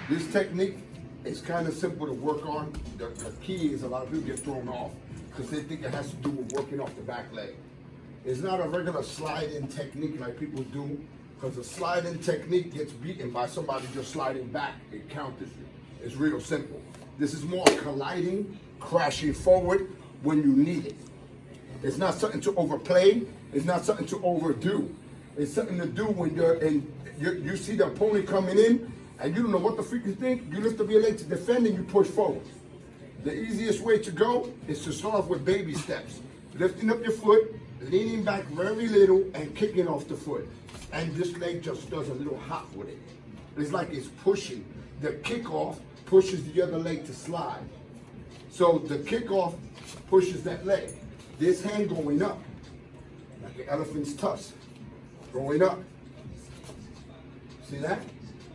This technique is kind of simple to work on. The key is a lot of people get thrown off because they think it has to do with working off the back leg. It's not a regular slide-in technique like people do, because the slide-in technique gets beaten by somebody just sliding back. It counters you. It's real simple. This is more colliding, crashing forward when you need it. It's not something to overplay. It's not something to overdo. It's something to do when you see the opponent coming in and you don't know what the freak you think. You lift up your leg to defend and you push forward. The easiest way to go is to start off with baby steps. Lifting up your foot, leaning back very little and kicking off the foot. And this leg just does a little hop with it. It's like it's pushing. The kickoff pushes the other leg to slide. So the kickoff pushes that leg. This hand going up, like an elephant's tusk, going up. See that?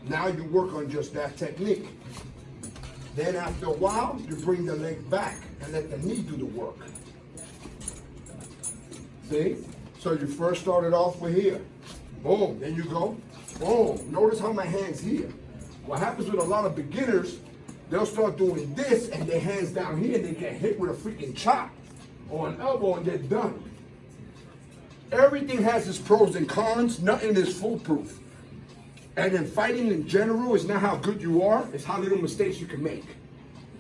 Now you work on just that technique. Then after a while, you bring the leg back and let the knee do the work. See? So you first started off with here. Boom, then you go, boom. Notice how my hand's here. What happens with a lot of beginners, they'll start doing this and their hands down here and they get hit with a freaking chop or an elbow and they're done. Everything has its pros and cons, nothing is foolproof. And in fighting in general, it's not how good you are, it's how little mistakes you can make.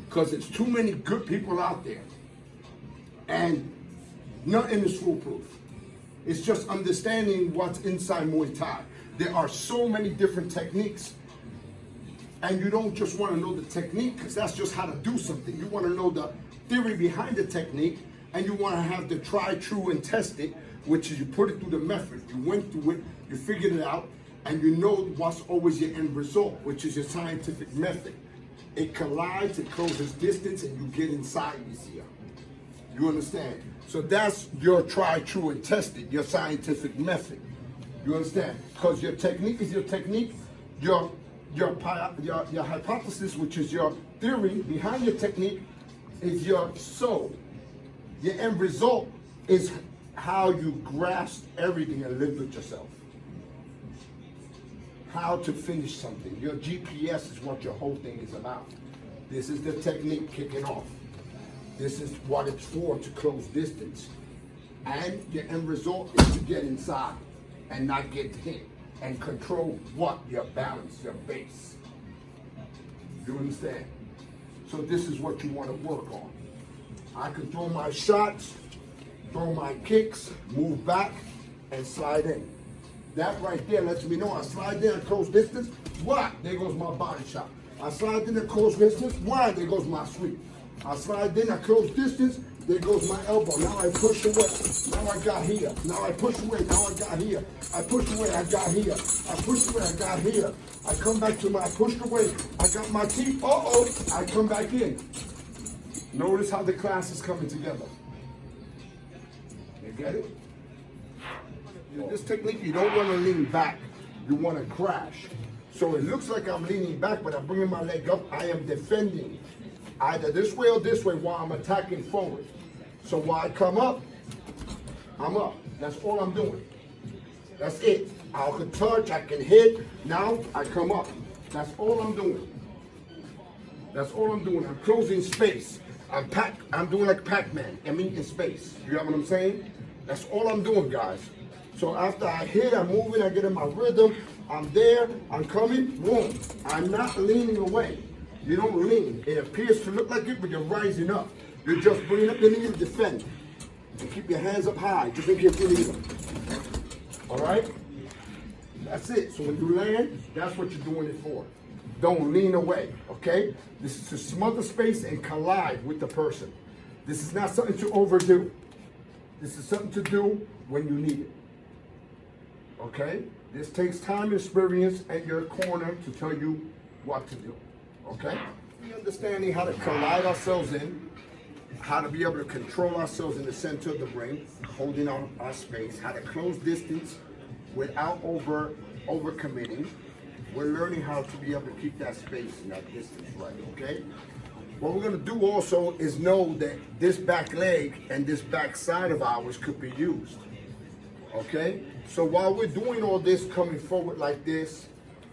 Because it's too many good people out there. And nothing is foolproof. It's just understanding what's inside Muay Thai. There are so many different techniques. And you don't just want to know the technique, because that's just how to do something. You want to know the theory behind the technique, and you want to have the try, true, and test it, which is you put it through the method. You went through it, you figured it out, and you know what's always your end result, which is your scientific method. It collides, it closes distance, and you get inside easier. You understand? So that's your try, true, and test it, your scientific method. You understand? Because your technique is your technique, your hypothesis, which is your theory behind your technique, is your soul. Your end result is how you grasp everything and live with yourself. How to finish something. Your GPS is what your whole thing is about. This is the technique kicking off. This is what it's for, to close distance. And your end result is to get inside and not get hit. And control what? Your balance, your base. You understand? So this is what you want to work on. I can throw my shots, throw my kicks, move back, and slide in. That right there lets me know I slide in at close distance. What? There goes my body shot. I slide in at close distance. Why? There goes my sweep. I slide in at close distance. There goes my elbow. Now I push away. Now I got here. Now I push away. Now I got here. I push away. I got here. I push away. I got here. I come back to my pushed away. I got my teeth. Uh-oh. I come back in. Notice how the class is coming together. You get it? This technique, you don't want to lean back. You want to crash. So it looks like I'm leaning back, but I'm bringing my leg up. I am defending. Either this way or this way while I'm attacking forward. So while I come up, I'm up. That's all I'm doing. That's it. I can touch, I can hit. Now I come up. That's all I'm doing. That's all I'm doing. I'm closing space. I'm doing like Pac-Man. I'm in space. You got what I'm saying? That's all I'm doing, guys. So after I hit, I'm moving, I get in my rhythm. I'm there, I'm coming, boom. I'm not leaning away. You don't lean. It appears to look like it, but you're rising up. You're just bringing up the knee and defend. And keep your hands up high, just in case you need them. All right? That's it. So when you land, that's what you're doing it for. Don't lean away, okay? This is to smother space and collide with the person. This is not something to overdo. This is something to do when you need it. Okay? This takes time and experience at your corner to tell you what to do. Okay? Understanding how to collide ourselves in, how to be able to control ourselves in the center of the ring, holding our space, how to close distance without overcommitting. We're learning how to be able to keep that space and that distance right, okay? What we're going to do also is know that this back leg and this back side of ours could be used, okay? So while we're doing all this, coming forward like this,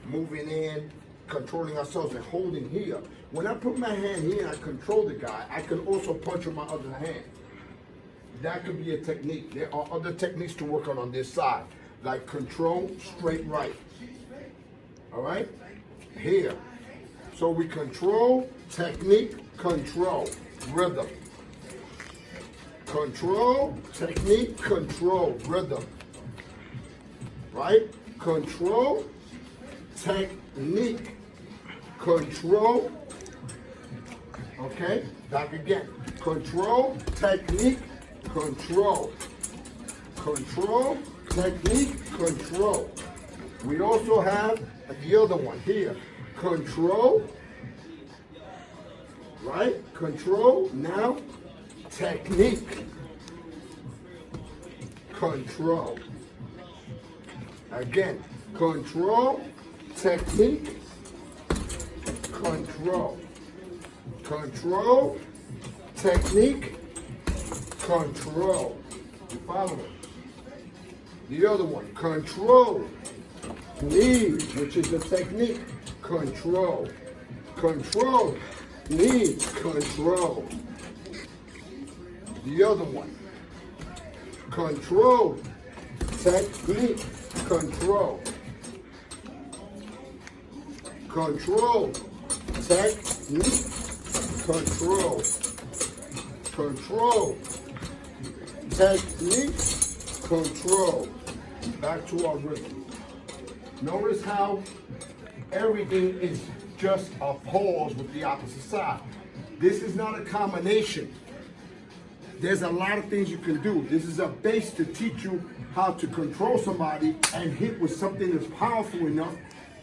moving in, controlling ourselves and holding here. When I put my hand here and I control the guy, I can also punch with my other hand. That could be a technique. There are other techniques to work on this side, like control, straight right. All right? Here. So we control, technique, control, rhythm. Control, technique, control, rhythm. Right? Control, technique, control. Okay? Back again. Control, technique, control. Control, technique, control. We also have the other one here. Control, right? Control, now technique, control. Again, control, technique, control. Control, technique, control. You follow it? The other one, control, lead, which is the technique, control. Control, lead, control. The other one, control, technique, control. Control, technique, control. Control, technique, control. Back to our rhythm. Notice how everything is just a pause with the opposite side. This is not a combination. There's a lot of things you can do. This is a base to teach you how to control somebody and hit with something that's powerful enough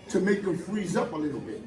to make them freeze up a little bit.